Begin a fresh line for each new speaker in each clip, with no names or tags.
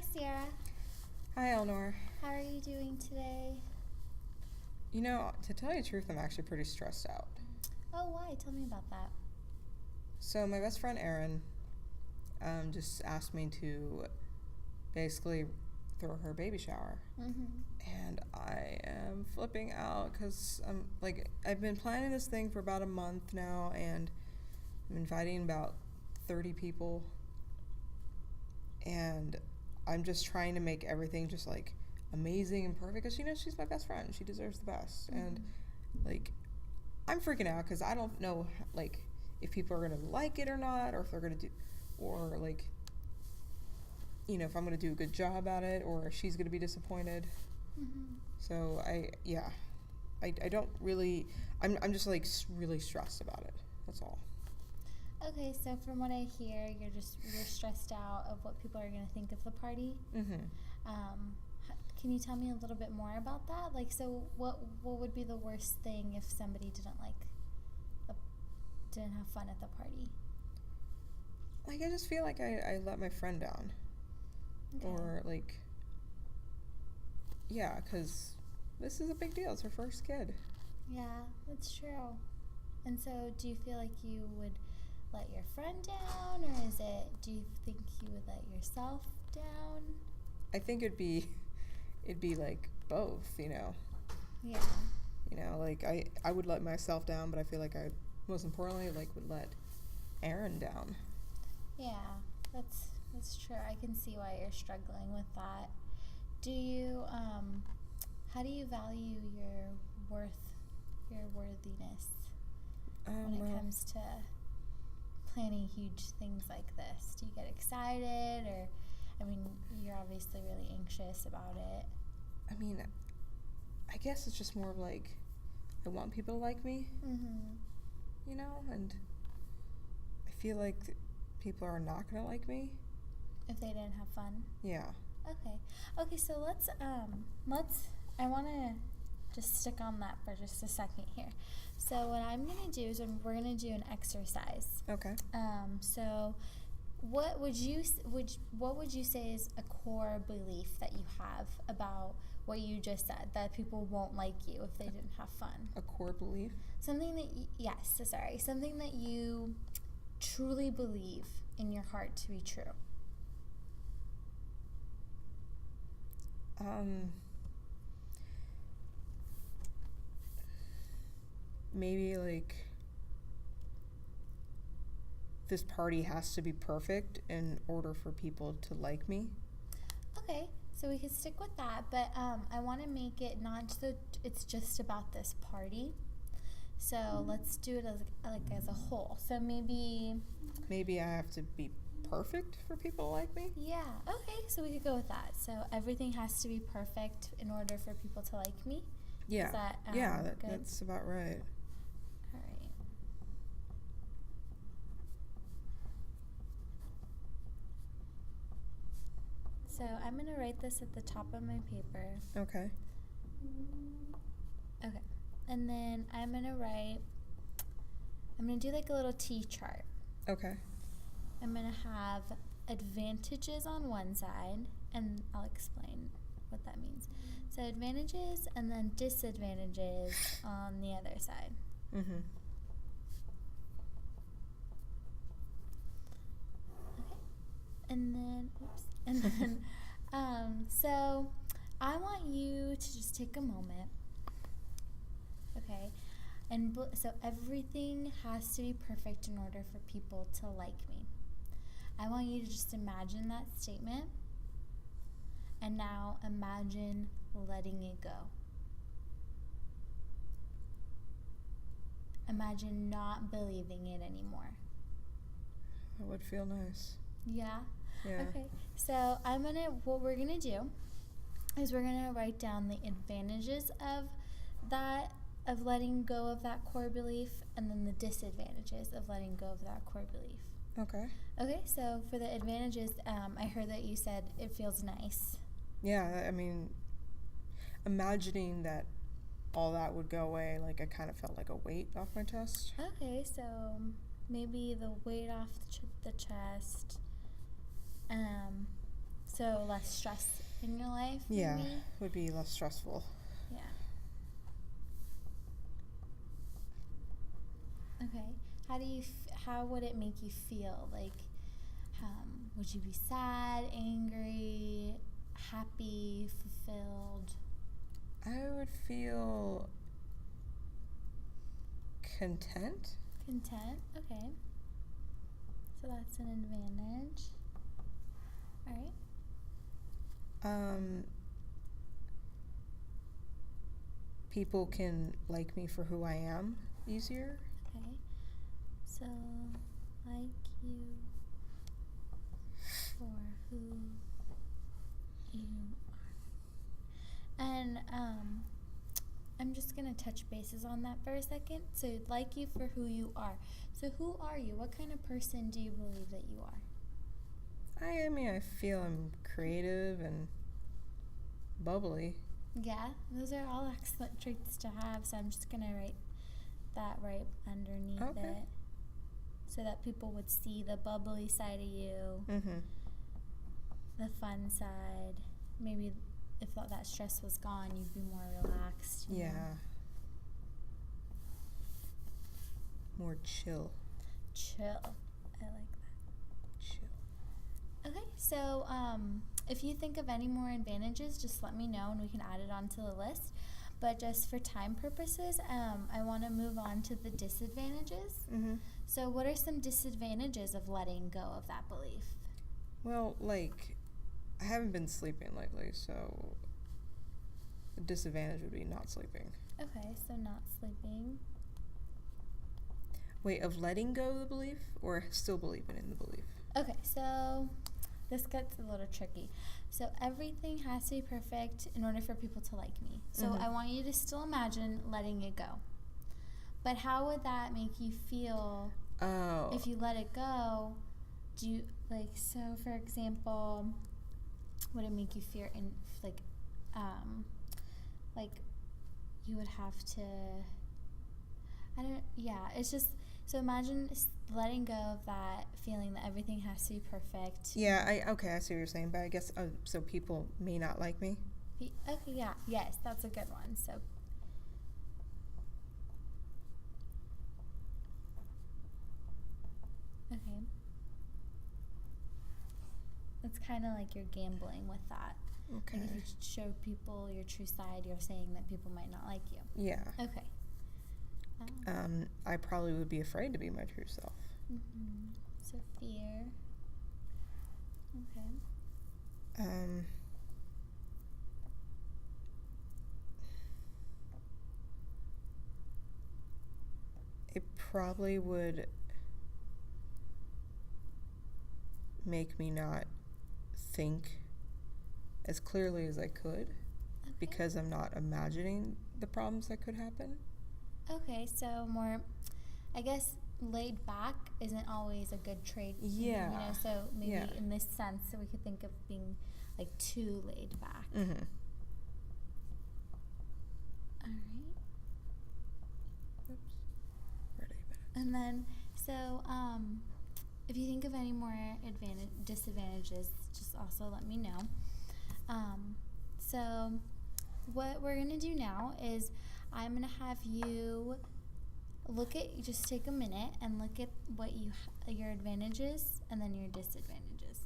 Hi, Sarah.
Hi, Elnour.
How are you doing today?
To tell you the truth, I'm actually pretty stressed out.
Oh, why? Tell me about that.
So, my best friend Erin just asked me to basically throw her baby shower. And I am flipping out because I've been planning this thing for about a month now, and I'm inviting about 30 people. And I'm just trying to make everything just amazing and perfect because she's my best friend. She deserves the best. And I'm freaking out because I don't know if people are gonna like it or not, or if they're gonna do, or if I'm gonna do a good job at it, or if she's gonna be disappointed. So I don't really. I'm just really stressed about it. That's all.
Okay, so from what I hear, you're stressed out of what people are going to think of the party. Can you tell me a little bit more about that? So what would be the worst thing if somebody didn't have fun at the party?
I just feel like I let my friend down.
Okay.
Or because this is a big deal. It's her first kid.
Yeah, that's true. And so do you feel like you would let your friend down, or do you think you would let yourself down?
I think it'd be both,
Yeah.
I would let myself down, but I feel like I most importantly would let Erin down.
Yeah, that's true. I can see why you're struggling with that. Do you how do you value your worthiness when it comes to planning huge things like this? Do you get excited, or you're obviously really anxious about it?
I guess it's just more of I want people to like me. And I feel like people are not gonna like me
if they didn't have fun.
Yeah.
Okay, so let's I want to just stick on that for just a second here. So what I'm going to do is we're going to do an exercise.
Okay.
So what would you say is a core belief that you have about what you just said, that people won't like you if they didn't have fun?
A core belief?
Something that you truly believe in your heart to be true.
Maybe this party has to be perfect in order for people to like me.
Okay, so we could stick with that, but I want to make it not so it's just about this party. So let's do it as a whole. So maybe
I have to be perfect for people to like me?
Yeah. Okay, so we could go with that. So everything has to be perfect in order for people to like me?
Yeah.
Is that good?
That's about right.
All right. So I'm going to write this at the top of my paper.
Okay.
Okay. And then I'm going to do a little T chart.
Okay.
I'm going to have advantages on one side, and I'll explain what that means. So advantages and then disadvantages on the other side. Okay. And then, so I want you to just take a moment, okay? And so everything has to be perfect in order for people to like me. I want you to just imagine that statement, and now imagine letting it go. Imagine not believing it anymore.
That would feel nice.
Yeah?
Yeah.
Okay, so what we're gonna do is we're gonna write down the advantages of letting go of that core belief, and then the disadvantages of letting go of that core belief.
Okay.
Okay, so for the advantages, I heard that you said it feels nice.
Yeah, imagining that all that would go away, I kind of felt like a weight off my chest.
Okay, so maybe the weight off the chest. So less stress in your life,
Yeah,
maybe?
would be less stressful.
Yeah. Okay. How would it make you feel? Like, would you be sad, angry, happy, fulfilled?
I would feel content.
Content? Okay. So that's an advantage. All right.
People can like me for who I am easier.
Okay. So, like you for who you are. And I'm just going to touch bases on that for a second. So, like you for who you are. So, who are you? What kind of person do you believe that you are?
I mean, I feel I'm creative and bubbly.
Yeah, those are all excellent traits to have. So, I'm just going to write that right underneath it so that people would see the bubbly side of you, the fun side. Maybe if that stress was gone, you'd be more relaxed. You know?
More chill.
Chill. I like that.
Chill.
Okay, so if you think of any more advantages, just let me know and we can add it onto the list. But just for time purposes, I want to move on to the disadvantages. So what are some disadvantages of letting go of that belief?
Well, like, I haven't been sleeping lately, so the disadvantage would be not sleeping.
Okay, so not sleeping.
Wait, of letting go of the belief or still believing in the belief?
Okay, so this gets a little tricky. So everything has to be perfect in order for people to like me. So I want you to still imagine letting it go. But how would that make you feel if you let it go? Do you, like, so for example, would it make you feel like you would have to, it's just, so imagine letting go of that feeling that everything has to be perfect.
Yeah, I see what you're saying, but I guess, so people may not like me?
Okay, yeah, yes, that's a good one. So, okay. It's kind of like you're gambling with that.
Okay.
Like if you show people your true side, you're saying that people might not like you.
Yeah.
Okay.
I probably would be afraid to be my true self.
So fear. Okay.
It probably would make me not think as clearly as I could because I'm not imagining the problems that could happen.
Okay, so more, I guess, laid back isn't always a good trait.
Yeah.
You know, so maybe in this sense, so we could think of being like too laid back. All right.
Oops. Ready.
And then, so if you think of any more disadvantages, just also let me know. So what we're going to do now is I'm going to have you just take a minute and look at what your advantages and then your disadvantages.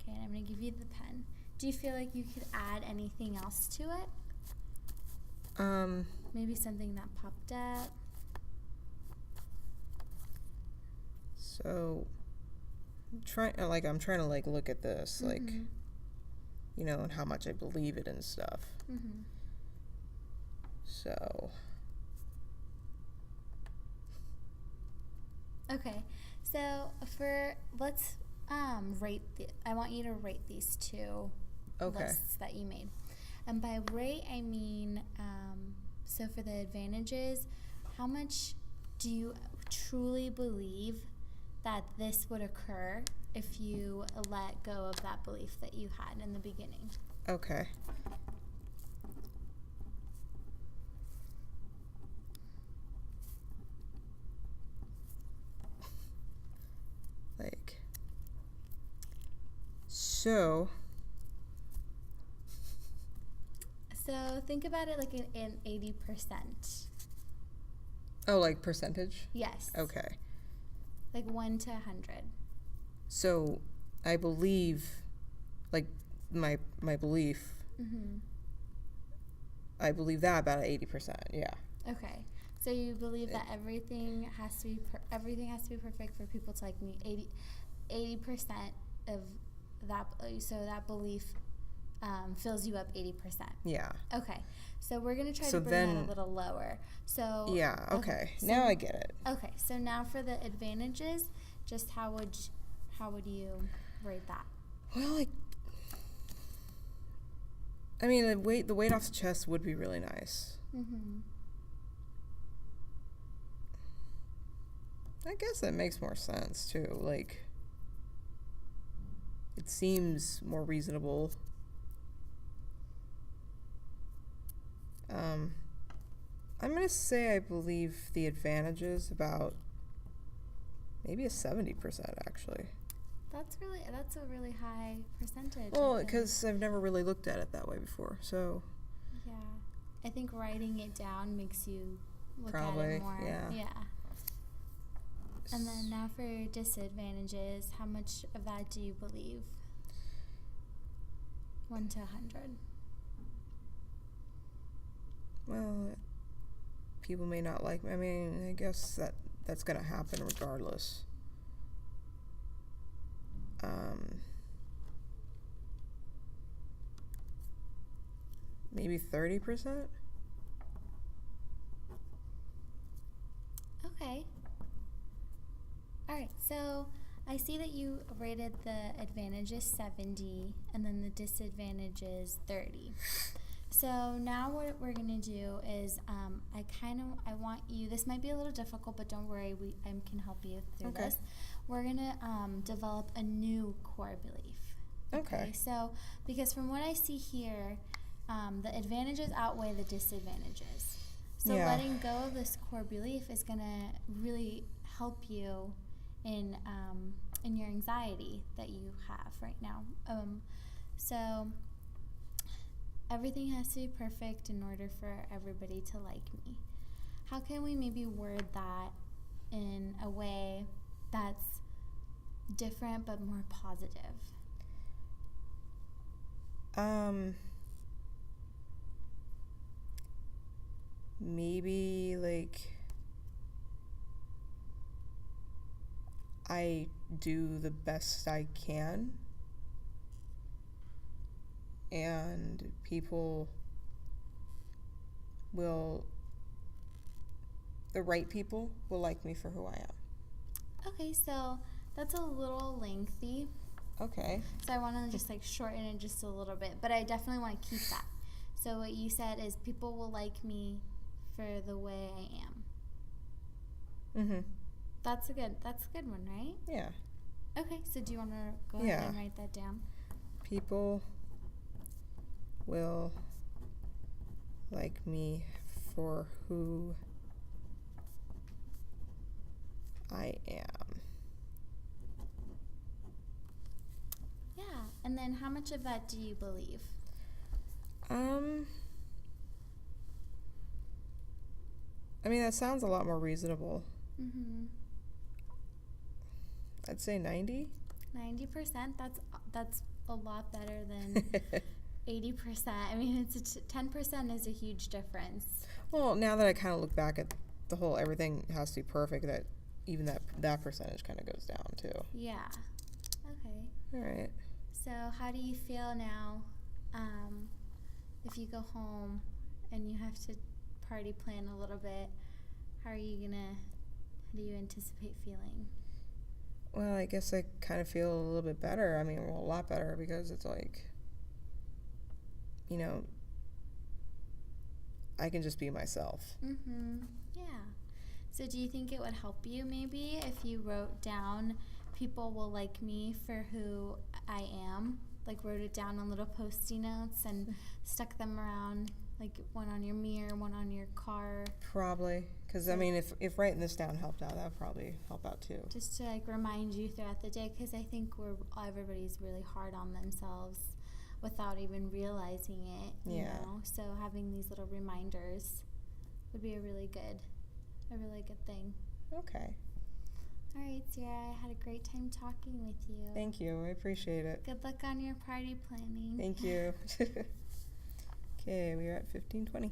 Okay, and I'm going to give you the pen. Do you feel like you could add anything else to it? Maybe something that popped up.
So I'm trying to look at this, like, you know, and how much I believe it and stuff. So.
Okay, so let's rate I want you to rate these two lists that you made. And by rate, I mean, so for the advantages, how much do you truly believe that this would occur if you let go of that belief that you had in the beginning?
Okay. So
So think about it like an 80%.
Oh, like percentage?
Yes.
Okay.
Like 1 to 100.
So I believe, like, my belief, I believe that about 80%, yeah.
Okay. So you believe that everything has to be perfect for people to like me. 80% of that, so that belief fills you up 80%.
Yeah.
Okay. So we're going to try to bring that a little lower. So
yeah, okay.
So,
now I get it.
Okay. So now for the advantages, just how would you rate that?
Well, I mean, the weight off the chest would be really nice. I guess that makes more sense too. Like, it seems more reasonable. I'm gonna say I believe the advantages about maybe a 70% actually.
That's a really high percentage.
Well, because I've never really looked at it that way before, so.
Yeah, I think writing it down makes you look at it more.
Yeah.
And then now for disadvantages, how much of that do you believe? 1 to 100.
Well, people may not like me. I mean, I guess that's gonna happen regardless. Maybe 30%?
Okay. All right, so I see that you rated the advantages 70 and then the disadvantages 30. So now what we're gonna do is I want you, this might be a little difficult, but don't worry, I can help you through this. We're gonna develop a new core belief.
Okay.
So because from what I see here, the advantages outweigh the disadvantages. So letting go of this core belief is gonna really help you in your anxiety that you have right now. So everything has to be perfect in order for everybody to like me. How can we maybe word that in a way that's different but more positive?
Maybe like I do the best I can, and the right people will like me for who I am.
Okay, so that's a little lengthy.
Okay.
So I want to just like shorten it just a little bit, but I definitely want to keep that. So what you said is people will like me for the way I am. That's a good one, right?
Yeah.
Okay, so do you want to go ahead and write that down?
People will like me for who I am.
Yeah, and then how much of that do you believe?
I mean, that sounds a lot more reasonable. I'd say 90.
90%? That's a lot better than 80%. I mean, 10% is a huge difference.
Well, now that I kind of look back at the whole everything has to be perfect, that even that percentage kind of goes down too.
Yeah. Okay.
All right.
So how do you feel now if you go home and you have to party plan a little bit? How do you anticipate feeling?
Well, I guess I kind of feel a little bit better. I mean, a lot better, because it's like, you know, I can just be myself.
Yeah. So do you think it would help you maybe if you wrote down people will like me for who I am? Like wrote it down on little Post-it notes and stuck them around, like one on your mirror, one on your car.
Probably. Because, I mean, if writing this down helped out, that would probably help out too.
Just to like remind you throughout the day, because I think everybody's really hard on themselves without even realizing it, you know? So having these little reminders would be a really good thing.
Okay.
All right, Sierra, I had a great time talking with you.
Thank you. I appreciate it.
Good luck on your party planning.
Thank you. Okay, we are at 15:20.